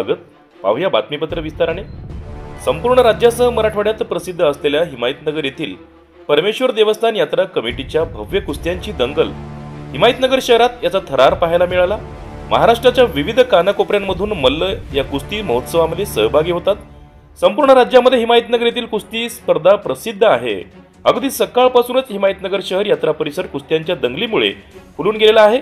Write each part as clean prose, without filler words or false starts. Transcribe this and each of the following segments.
स्वागत. पाहूया बातमीपत्र विस्ताराने. संपूर्ण राज्यासह मराठवाड्यात प्रसिद्ध असलेल्या हिमायतनगर येथील परमेश्वर देवस्थान यात्रा कमिटीच्या भव्य कुस्त्यांची दंगल हिमायतनगर शहरात याचा थरार पाहायला मिळाला. महाराष्ट्राच्या विविध कानाकोपऱ्यांमधून मल्ल या कुस्ती महोत्सवामध्ये सहभागी होतात. संपूर्ण राज्यामध्ये हिमायतनगर येथील कुस्ती स्पर्धा प्रसिद्ध आहे. अगदी सकाळपासूनच हिमायतनगर शहर यात्रा परिसर कुस्त्यांच्या दंगलीमुळे फुलून गेलेला आहे.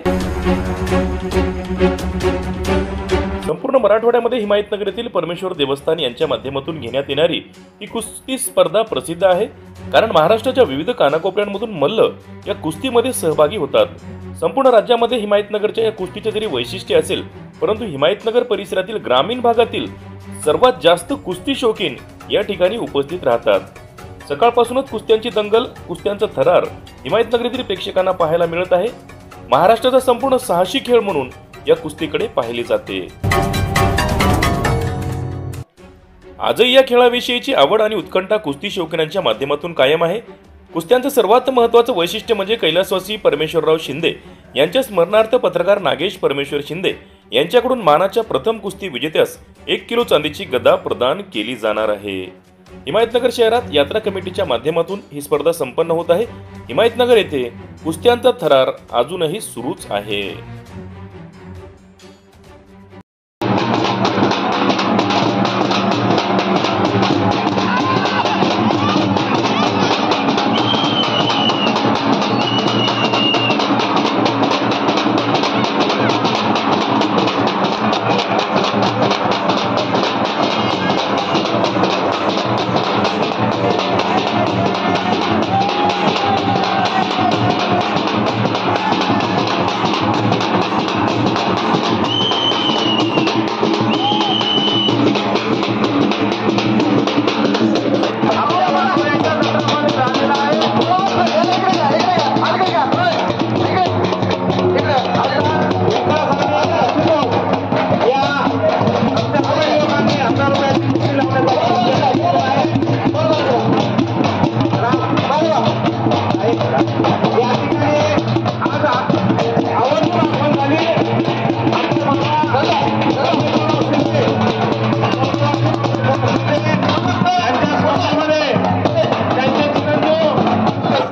संपूर्ण मराठवाड्यामध्ये हिमायतनगर येथील परमेश्वर देवस्थान यांच्या माध्यमातून घेण्यात येणारी ही कुस्ती स्पर्धा प्रसिद्ध आहे. कारण महाराष्ट्राच्या विविध कानाकोपऱ्यांमधून मल्ल या कुस्तीमध्ये सहभागी होतात. संपूर्ण राज्यामध्ये हिमायतनगरच्या या कुस्तीचे जरी वैशिष्ट्य असेल, परंतु हिमायतनगर परिसरातील ग्रामीण भागातील सर्वात जास्त कुस्ती शौकीन या ठिकाणी उपस्थित राहतात. सकाळपासूनच कुस्त्यांची दंगल, कुस्त्यांचा थरार हिमायतनगर येथील प्रेक्षकांना पाहायला मिळत आहे. महाराष्ट्राचा संपूर्ण साहसी खेळ म्हणून या कुस्तीकडे पाहिले जाते. आजही या खेळाविषयीची आवड आणि उत्कंठा कुस्ती शौकीनांच्या माध्यमातून कायम आहे. कुस्त्यांचं सर्वात महत्त्वाचं वैशिष्ट्य म्हणजे कैलासवासी परमेश्वरराव शिंदे यांच्या स्मरणार्थ पत्रकार नागेश परमेश्वर शिंदे यांच्याकडून मानाच्या प्रथम कुस्ती विजेत्यास 1 किलो चांदीची गदा प्रदान केली जाणार आहे. हिमायतनगर शहरात यात्रा कमिटीच्या माध्यमातून ही स्पर्धा संपन्न होत आहे. हिमायतनगर येथे कुस्त्यांचा थरार अजूनही सुरूच आहे.